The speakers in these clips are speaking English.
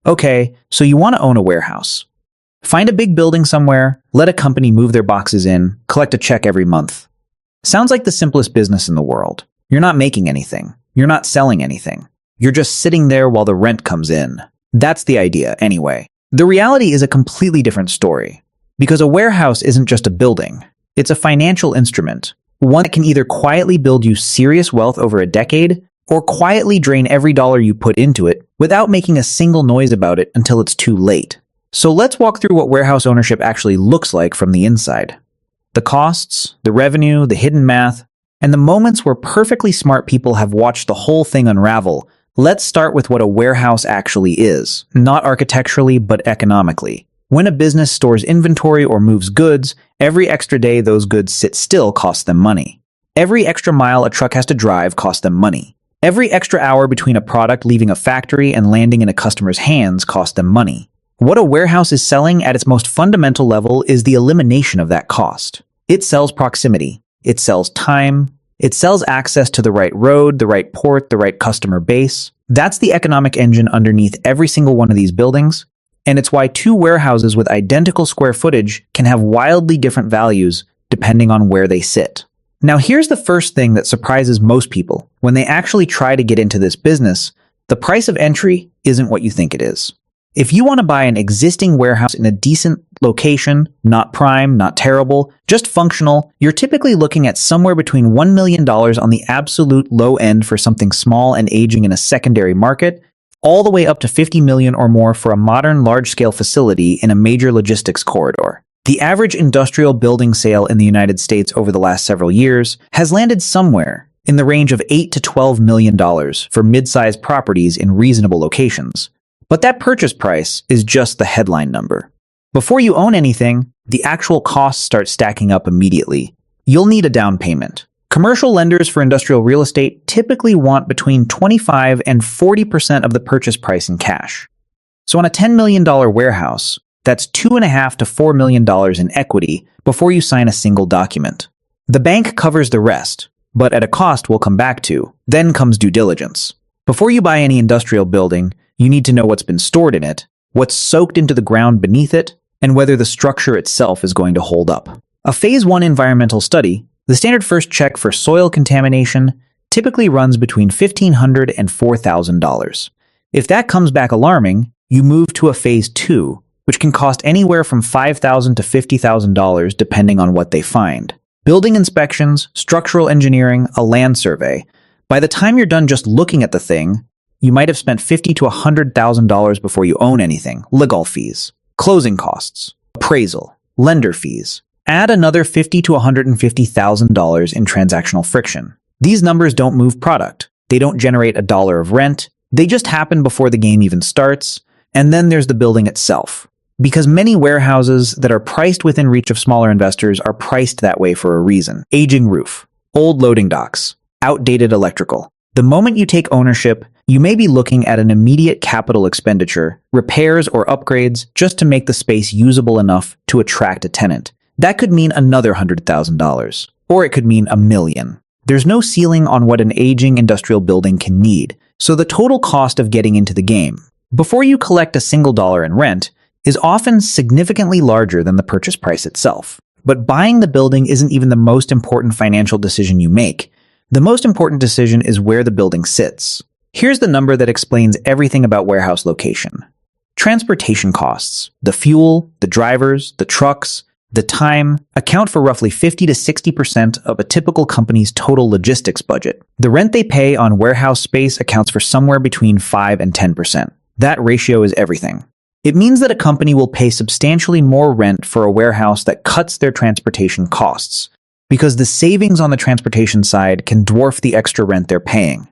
Okay, so you want to own a warehouse. Find a big building somewhere, let a company move their boxes in, collect a check every month. Sounds like the simplest business in the world. You're not making anything. You're not selling anything. You're just sitting there while the rent comes in. That's the idea, anyway. The reality is a completely different story. Because a warehouse isn't just a building. It's a financial instrument. One that can either quietly build you serious wealth over a decade, or quietly drain every dollar you put into it without making a single noise about it until it's too late. So let's walk through what warehouse ownership actually looks like from the inside. The costs, the revenue, the hidden math, and the moments where perfectly smart people have watched the whole thing unravel. Let's start with what a warehouse actually is, not architecturally but economically. When a business stores inventory or moves goods, every extra day those goods sit still costs them money. Every extra mile a truck has to drive costs them money. Every extra hour between a product leaving a factory and landing in a customer's hands costs them money. What a warehouse is selling at its most fundamental level is the elimination of that cost. It sells proximity. It sells time. It sells access to the right road, the right port, the right customer base. That's the economic engine underneath every single one of these buildings, and it's why two warehouses with identical square footage can have wildly different values depending on where they sit. Now here's the first thing that surprises most people. When they actually try to get into this business, the price of entry isn't what you think it is. If you want to buy an existing warehouse in a decent location, not prime, not terrible, just functional, you're typically looking at somewhere between $1 million on the absolute low end for something small and aging in a secondary market, all the way up to $50 million or more for a modern large-scale facility in a major logistics corridor. The average industrial building sale in the United States over the last several years has landed somewhere in the range of $8 to $12 million for mid-sized properties in reasonable locations. But that purchase price is just the headline number. Before you own anything, the actual costs start stacking up immediately. You'll need a down payment. Commercial lenders for industrial real estate typically want between 25 and 40% of the purchase price in cash. So on a $10 million warehouse, that's $2.5 to $4 million in equity before you sign a single document. The bank covers the rest, but at a cost we'll come back to. Then comes due diligence. Before you buy any industrial building, you need to know what's been stored in it, what's soaked into the ground beneath it, and whether the structure itself is going to hold up. A Phase 1 environmental study, the standard first check for soil contamination, typically runs between $1,500 and $4,000. If that comes back alarming, you move to a Phase 2, which can cost anywhere from $5,000 to $50,000 depending on what they find. Building inspections, structural engineering, a land survey. By the time you're done just looking at the thing, you might have spent $50,000 to $100,000 before you own anything. Legal fees, closing costs, appraisal, lender fees. Add another $50,000 to $150,000 in transactional friction. These numbers don't move product. They don't generate a dollar of rent. They just happen before the game even starts. And then there's the building itself. Because many warehouses that are priced within reach of smaller investors are priced that way for a reason. Aging roof, old loading docks, outdated electrical. The moment you take ownership, you may be looking at an immediate capital expenditure, repairs or upgrades just to make the space usable enough to attract a tenant. That could mean another $100,000, or it could mean $1 million. There's no ceiling on what an aging industrial building can need, so the total cost of getting into the game, before you collect a single dollar in rent, is often significantly larger than the purchase price itself. But buying the building isn't even the most important financial decision you make. The most important decision is where the building sits. Here's the number that explains everything about warehouse location. Transportation costs, the fuel, the drivers, the trucks, the time, account for roughly 50 to 60% of a typical company's total logistics budget. The rent they pay on warehouse space accounts for somewhere between 5 and 10%. That ratio is everything. It means that a company will pay substantially more rent for a warehouse that cuts their transportation costs, because the savings on the transportation side can dwarf the extra rent they're paying.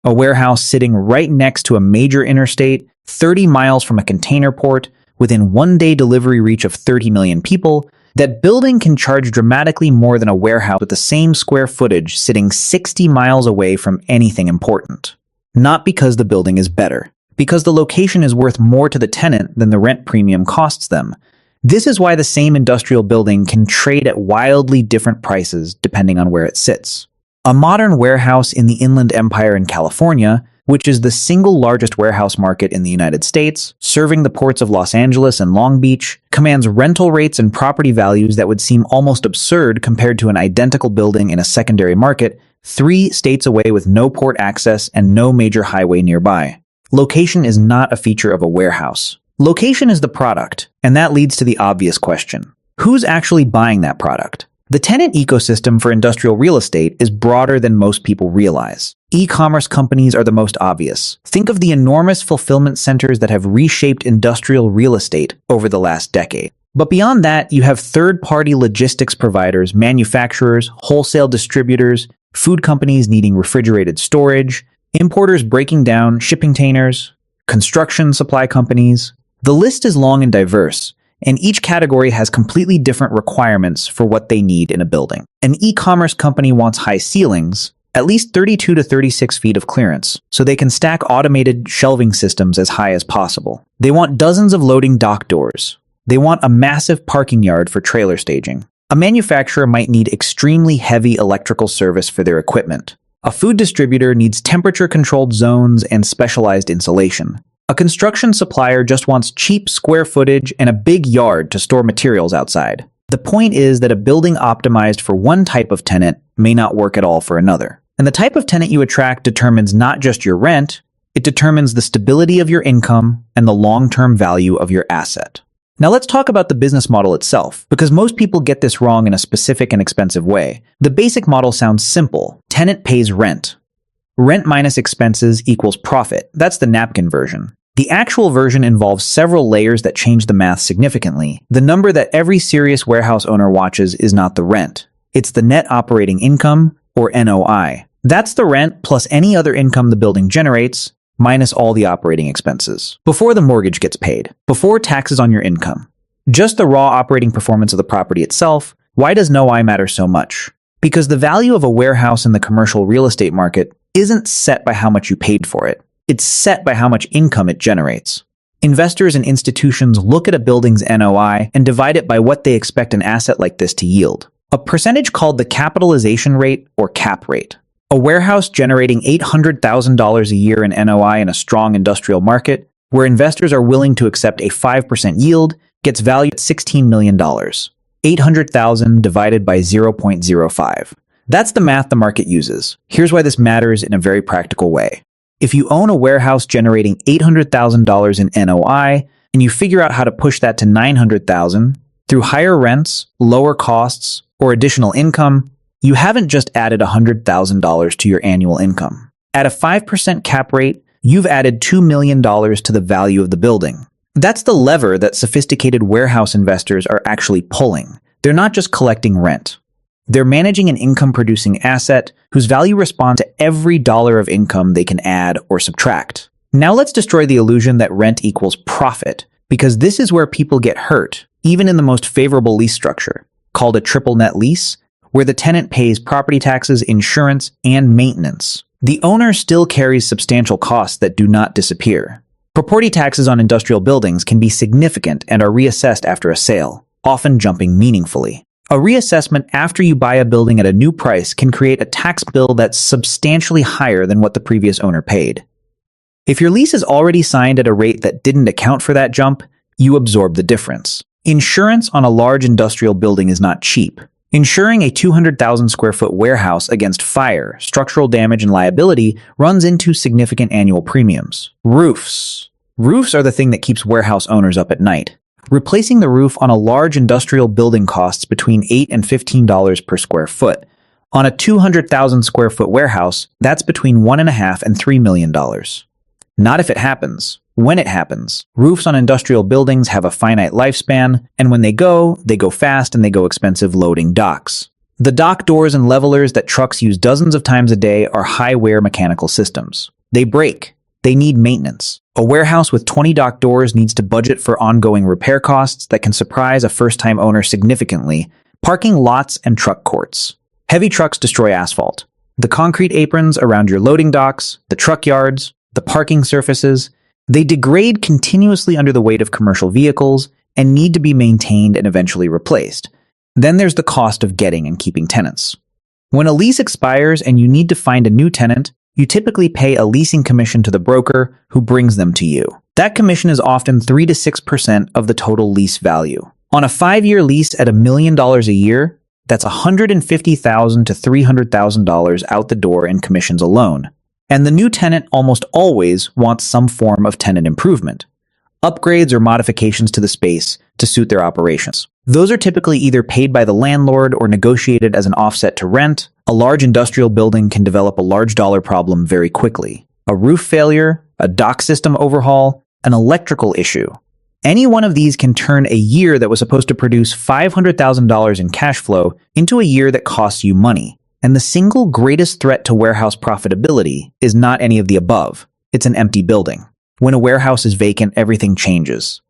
A warehouse sitting right next to a major interstate, 30 miles from a container port, within one-day delivery reach of 30 million people, that building can charge dramatically more than a warehouse with the same square footage sitting 60 miles away from anything important. Not because the building is better, because the location is worth more to the tenant than the rent premium costs them. This is why the same industrial building can trade at wildly different prices depending on where it sits. A modern warehouse in the Inland Empire in California which is the single largest warehouse market in the United States, serving the ports of Los Angeles and Long Beach, commands rental rates and property values that would seem almost absurd compared to an identical building in a secondary market, 3 states away with no port access and no major highway nearby. Location is not a feature of a warehouse. Location is the product, and that leads to the obvious question. Who's actually buying that product? The tenant ecosystem for industrial real estate is broader than most people realize. E-commerce companies are the most obvious. Think of the enormous fulfillment centers that have reshaped industrial real estate over the last decade. But beyond that, you have third-party logistics providers, manufacturers, wholesale distributors, food companies needing refrigerated storage, importers breaking down shipping containers, construction supply companies. The list is long and diverse, and each category has completely different requirements for what they need in a building. An e-commerce company wants high ceilings, at least 32 to 36 feet of clearance, so they can stack automated shelving systems as high as possible. They want dozens of loading dock doors. They want a massive parking yard for trailer staging. A manufacturer might need extremely heavy electrical service for their equipment. A food distributor needs temperature-controlled zones and specialized insulation. A construction supplier just wants cheap square footage and a big yard to store materials outside. The point is that a building optimized for one type of tenant may not work at all for another. And the type of tenant you attract determines not just your rent, it determines the stability of your income and the long-term value of your asset. Now let's talk about the business model itself, because most people get this wrong in a specific and expensive way. The basic model sounds simple. Tenant pays rent. Rent minus expenses equals profit. That's the napkin version. The actual version involves several layers that change the math significantly. The number that every serious warehouse owner watches is not the rent. It's the net operating income, or NOI. That's the rent plus any other income the building generates, minus all the operating expenses. Before the mortgage gets paid, before taxes on your income. Just the raw operating performance of the property itself. Why does NOI matter so much? Because the value of a warehouse in the commercial real estate market isn't set by how much you paid for it. It's set by how much income it generates. Investors and institutions look at a building's NOI and divide it by what they expect an asset like this to yield. A percentage called the capitalization rate, or cap rate. A warehouse generating $800,000 a year in NOI in a strong industrial market, where investors are willing to accept a 5% yield, gets valued at $16 million. 800,000 divided by 0.05. That's the math the market uses. Here's why this matters in a very practical way. If you own a warehouse generating $800,000 in NOI, and you figure out how to push that to $900,000 through higher rents, lower costs, or additional income, you haven't just added $100,000 to your annual income. At a 5% cap rate, you've added $2 million to the value of the building. That's the lever that sophisticated warehouse investors are actually pulling. They're not just collecting rent. They're managing an income-producing asset whose value responds to every dollar of income they can add or subtract. Now let's destroy the illusion that rent equals profit, because this is where people get hurt, even in the most favorable lease structure, called a triple net lease, where the tenant pays property taxes, insurance, and maintenance. The owner still carries substantial costs that do not disappear. Property taxes on industrial buildings can be significant and are reassessed after a sale, often jumping meaningfully. A reassessment after you buy a building at a new price can create a tax bill that's substantially higher than what the previous owner paid. If your lease is already signed at a rate that didn't account for that jump, you absorb the difference. Insurance on a large industrial building is not cheap. Insuring a 200,000 square foot warehouse against fire, structural damage, and liability runs into significant annual premiums. Roofs. Roofs are the thing that keeps warehouse owners up at night. Replacing the roof on a large industrial building costs between $8 and $15 per square foot. On a 200,000 square foot warehouse, that's between $1.5 and $3 million. Not if it happens. When it happens. Roofs on industrial buildings have a finite lifespan, and when they go fast and they go expensive loading docks. The dock doors and levelers that trucks use dozens of times a day are high-wear mechanical systems. They break. They need maintenance. A warehouse with 20 dock doors needs to budget for ongoing repair costs that can surprise a first-time owner significantly. Parking lots and truck courts. Heavy trucks destroy asphalt. The concrete aprons around your loading docks, the truck yards, the parking surfaces, they degrade continuously under the weight of commercial vehicles and need to be maintained and eventually replaced. Then there's the cost of getting and keeping tenants. When a lease expires and you need to find a new tenant, You typically pay a leasing commission to the broker who brings them to you. That commission is often 3 to 6% of the total lease value. On a 5-year lease at $1 million a year, that's $150,000 to $300,000 out the door in commissions alone. And the new tenant almost always wants some form of tenant improvement, upgrades or modifications to the space to suit their operations. Those are typically either paid by the landlord or negotiated as an offset to rent. A large industrial building can develop a large dollar problem very quickly. A roof failure, a dock system overhaul, an electrical issue. Any one of these can turn a year that was supposed to produce $500,000 in cash flow into a year that costs you money. And the single greatest threat to warehouse profitability is not any of the above. It's an empty building. When a warehouse is vacant, everything changes.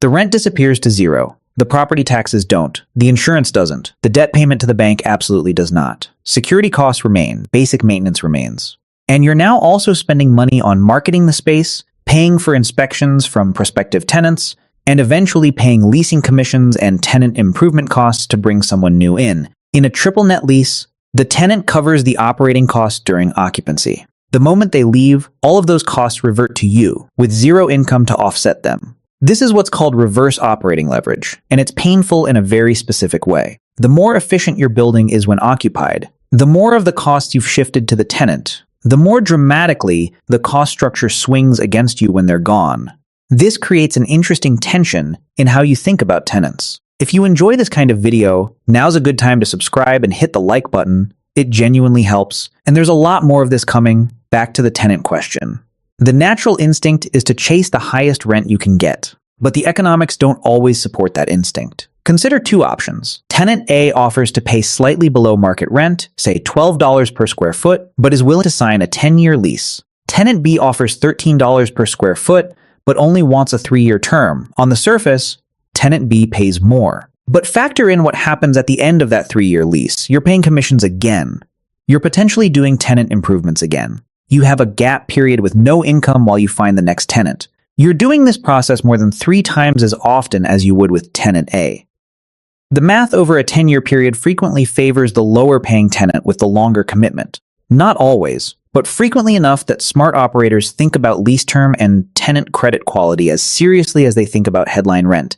The rent disappears to zero. The property taxes don't. The insurance doesn't. The debt payment to the bank absolutely does not. Security costs remain. Basic maintenance remains. And you're now also spending money on marketing the space, paying for inspections from prospective tenants, and eventually paying leasing commissions and tenant improvement costs to bring someone new in. In a triple net lease, the tenant covers the operating costs during occupancy. The moment they leave, all of those costs revert to you, with zero income to offset them. This is what's called reverse operating leverage, and it's painful in a very specific way. The more efficient your building is when occupied, the more of the costs you've shifted to the tenant, the more dramatically the cost structure swings against you when they're gone. This creates an interesting tension in how you think about tenants. If you enjoy this kind of video, now's a good time to subscribe and hit the like button. It genuinely helps, and there's a lot more of this coming. Back to the tenant question. The natural instinct is to chase the highest rent you can get, but the economics don't always support that instinct. Consider two options. Tenant A offers to pay slightly below market rent, say $12 per square foot, but is willing to sign a 10-year lease. Tenant B offers $13 per square foot, but only wants a 3-year term. On the surface, tenant B pays more. But factor in what happens at the end of that 3-year lease. You're paying commissions again. You're potentially doing tenant improvements again. You have a gap period with no income while you find the next tenant. You're doing this process more than 3 times as often as you would with tenant A. The math over a 10-year period frequently favors the lower-paying tenant with the longer commitment. Not always, but frequently enough that smart operators think about lease term and tenant credit quality as seriously as they think about headline rent.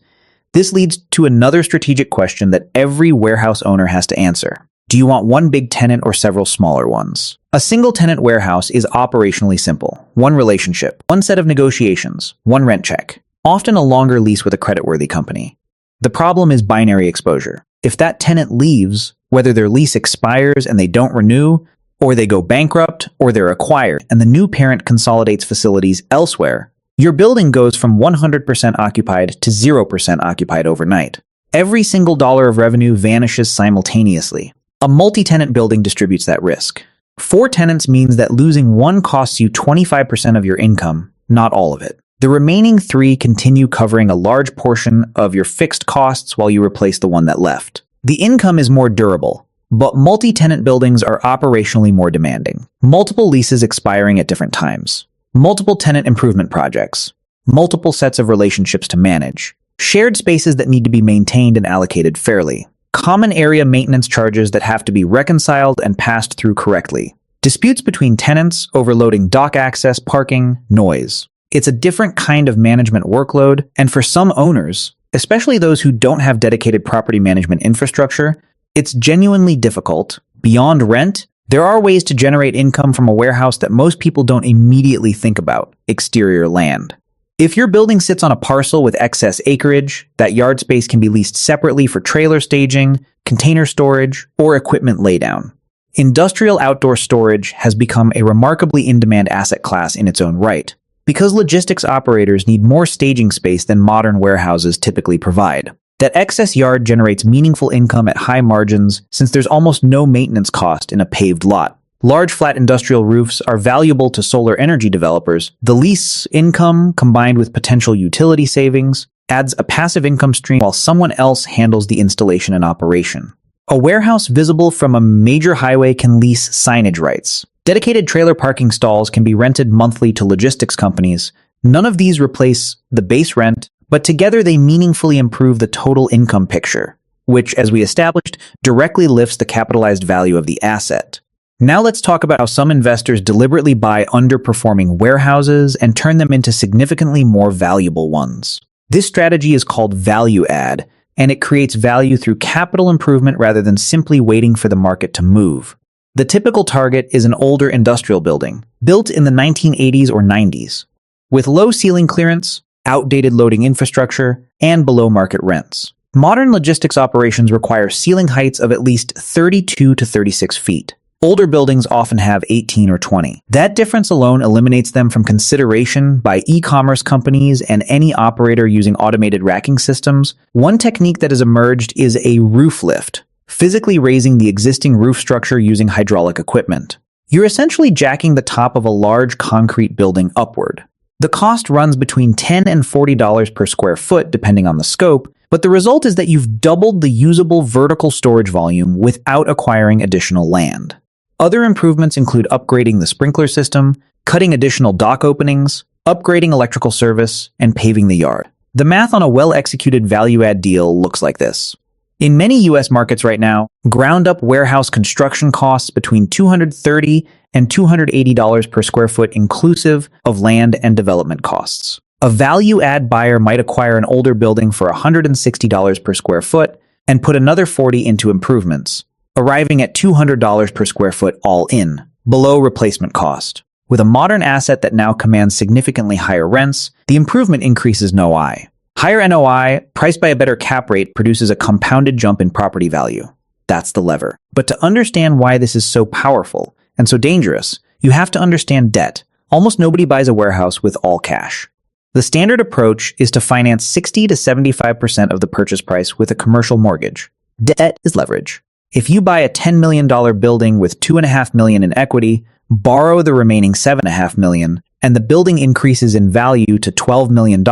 This leads to another strategic question that every warehouse owner has to answer. Do you want one big tenant or several smaller ones? A single-tenant warehouse is operationally simple. One relationship, one set of negotiations, one rent check, often a longer lease with a creditworthy company. The problem is binary exposure. If that tenant leaves, whether their lease expires and they don't renew, or they go bankrupt, or they're acquired, and the new parent consolidates facilities elsewhere, your building goes from 100% occupied to 0% occupied overnight. Every single dollar of revenue vanishes simultaneously. A multi-tenant building distributes that risk. 4 tenants means that losing one costs you 25% of your income, not all of it. The remaining 3 continue covering a large portion of your fixed costs while you replace the one that left. The income is more durable, but multi-tenant buildings are operationally more demanding. Multiple leases expiring at different times. Multiple tenant improvement projects. Multiple sets of relationships to manage. Shared spaces that need to be maintained and allocated fairly. Common area maintenance charges that have to be reconciled and passed through correctly. Disputes between tenants, overloading dock access, parking, noise. It's a different kind of management workload, and for some owners, especially those who don't have dedicated property management infrastructure, it's genuinely difficult. Beyond rent, there are ways to generate income from a warehouse that most people don't immediately think about: exterior land. If your building sits on a parcel with excess acreage, that yard space can be leased separately for trailer staging, container storage, or equipment laydown. Industrial outdoor storage has become a remarkably in-demand asset class in its own right, because logistics operators need more staging space than modern warehouses typically provide. That excess yard generates meaningful income at high margins since there's almost no maintenance cost in a paved lot. Large flat industrial roofs are valuable to solar energy developers. The lease income, combined with potential utility savings, adds a passive income stream while someone else handles the installation and operation. A warehouse visible from a major highway can lease signage rights. Dedicated trailer parking stalls can be rented monthly to logistics companies. None of these replace the base rent, but together they meaningfully improve the total income picture, which, as we established, directly lifts the capitalized value of the asset. Now let's talk about how some investors deliberately buy underperforming warehouses and turn them into significantly more valuable ones. This strategy is called value add, and it creates value through capital improvement rather than simply waiting for the market to move. The typical target is an older industrial building, built in the 1980s or 90s, with low ceiling clearance, outdated loading infrastructure, and below-market rents. Modern logistics operations require ceiling heights of at least 32 to 36 feet. Older buildings often have 18 or 20. That difference alone eliminates them from consideration by e-commerce companies and any operator using automated racking systems. One technique that has emerged is a roof lift, physically raising the existing roof structure using hydraulic equipment. You're essentially jacking the top of a large concrete building upward. The cost runs between $10 and $40 per square foot depending on the scope, but the result is that you've doubled the usable vertical storage volume without acquiring additional land. Other improvements include upgrading the sprinkler system, cutting additional dock openings, upgrading electrical service, and paving the yard. The math on a well-executed value-add deal looks like this. In many U.S. markets right now, ground-up warehouse construction costs between $230 and $280 per square foot inclusive of land and development costs. A value-add buyer might acquire an older building for $160 per square foot and put another $40 into improvements, arriving at $200 per square foot all in, below replacement cost. With a modern asset that now commands significantly higher rents, the improvement increases NOI. Higher NOI, priced by a better cap rate, produces a compounded jump in property value. That's the lever. But to understand why this is so powerful and so dangerous, you have to understand debt. Almost nobody buys a warehouse with all cash. The standard approach is to finance 60 to 75% of the purchase price with a commercial mortgage. Debt is leverage. If you buy a $10 million building with $2.5 million in equity, borrow the remaining $7.5 million, and the building increases in value to $12 million,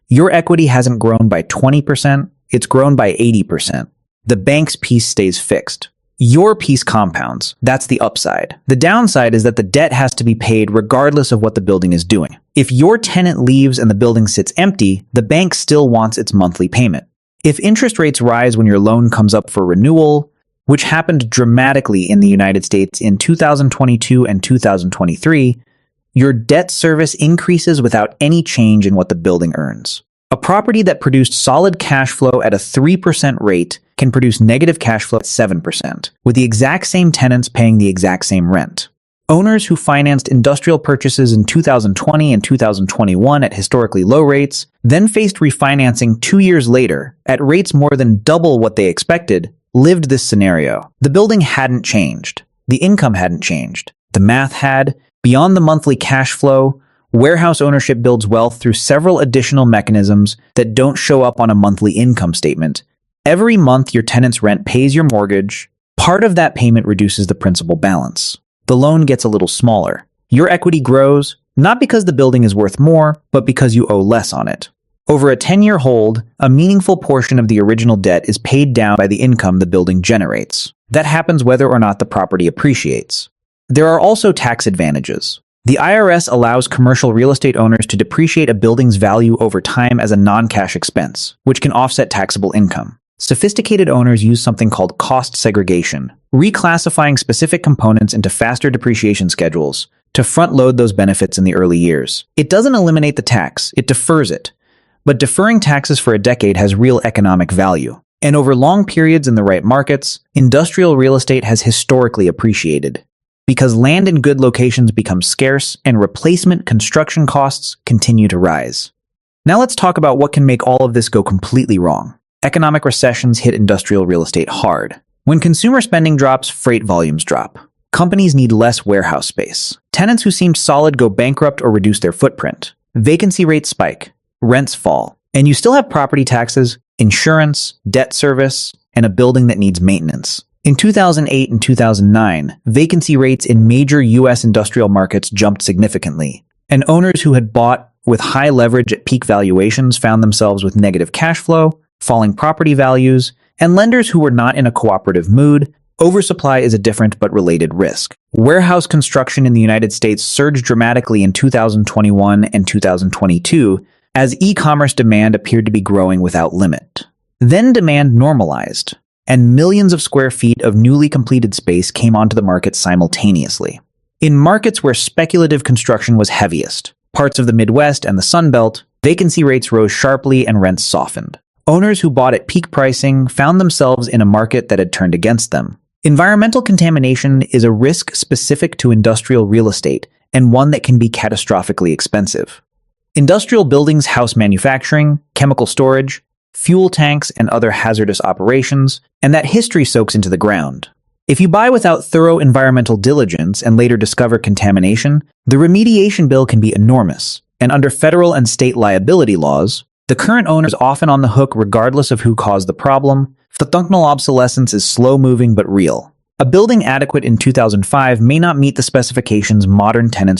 your equity hasn't grown by 20%, it's grown by 80%. The bank's piece stays fixed. Your piece compounds. That's the upside. The downside is that the debt has to be paid regardless of what the building is doing. If your tenant leaves and the building sits empty, the bank still wants its monthly payment. If interest rates rise when your loan comes up for renewal, which happened dramatically in the United States in 2022 and 2023, your debt service increases without any change in what the building earns. A property that produced solid cash flow at a 3% rate can produce negative cash flow at 7%, with the exact same tenants paying the exact same rent. Owners who financed industrial purchases in 2020 and 2021 at historically low rates, then faced refinancing 2 years later at rates more than double what they expected, lived this scenario. The building hadn't changed. The income hadn't changed. The math had. Beyond the monthly cash flow, warehouse ownership builds wealth through several additional mechanisms that don't show up on a monthly income statement. Every month your tenant's rent pays your mortgage. Part of that payment reduces the principal balance. The loan gets a little smaller. Your equity grows, not because the building is worth more, but because you owe less on it. Over a 10-year hold, a meaningful portion of the original debt is paid down by the income the building generates. That happens whether or not the property appreciates. There are also tax advantages. The IRS allows commercial real estate owners to depreciate a building's value over time as a non-cash expense, which can offset taxable income. Sophisticated owners use something called cost segregation, reclassifying specific components into faster depreciation schedules to front-load those benefits in the early years. It doesn't eliminate the tax, it defers it. But deferring taxes for a decade has real economic value. And over long periods in the right markets, industrial real estate has historically appreciated. Because land in good locations becomes scarce and replacement construction costs continue to rise. Now let's talk about what can make all of this go completely wrong. Economic recessions hit industrial real estate hard. When consumer spending drops, freight volumes drop. Companies need less warehouse space. Tenants who seemed solid go bankrupt or reduce their footprint. Vacancy rates spike. Rents fall. And you still have property taxes, insurance, debt service, and a building that needs maintenance. In 2008 and 2009, vacancy rates in major U.S. industrial markets jumped significantly, and owners who had bought with high leverage at peak valuations found themselves with negative cash flow, falling property values, and lenders who were not in a cooperative mood. Oversupply is a different but related risk. Warehouse construction in the United States surged dramatically in 2021 and 2022 as e-commerce demand appeared to be growing without limit. Then demand normalized. and millions of square feet of newly completed space came onto the market simultaneously. In markets where speculative construction was heaviest, parts of the Midwest and the Sun Belt, vacancy rates rose sharply and rents softened. Owners who bought at peak pricing found themselves in a market that had turned against them. Environmental contamination is a risk specific to industrial real estate and one that can be catastrophically expensive. Industrial buildings house manufacturing, chemical storage, fuel tanks, and other hazardous operations, and that history soaks into the ground. If you buy without thorough environmental diligence and later discover contamination, the remediation bill can be enormous, and under federal and state liability laws, the current owner is often on the hook regardless of who caused the problem. Functional obsolescence is slow-moving but real. A building adequate in 2005 may not meet the specifications modern tenants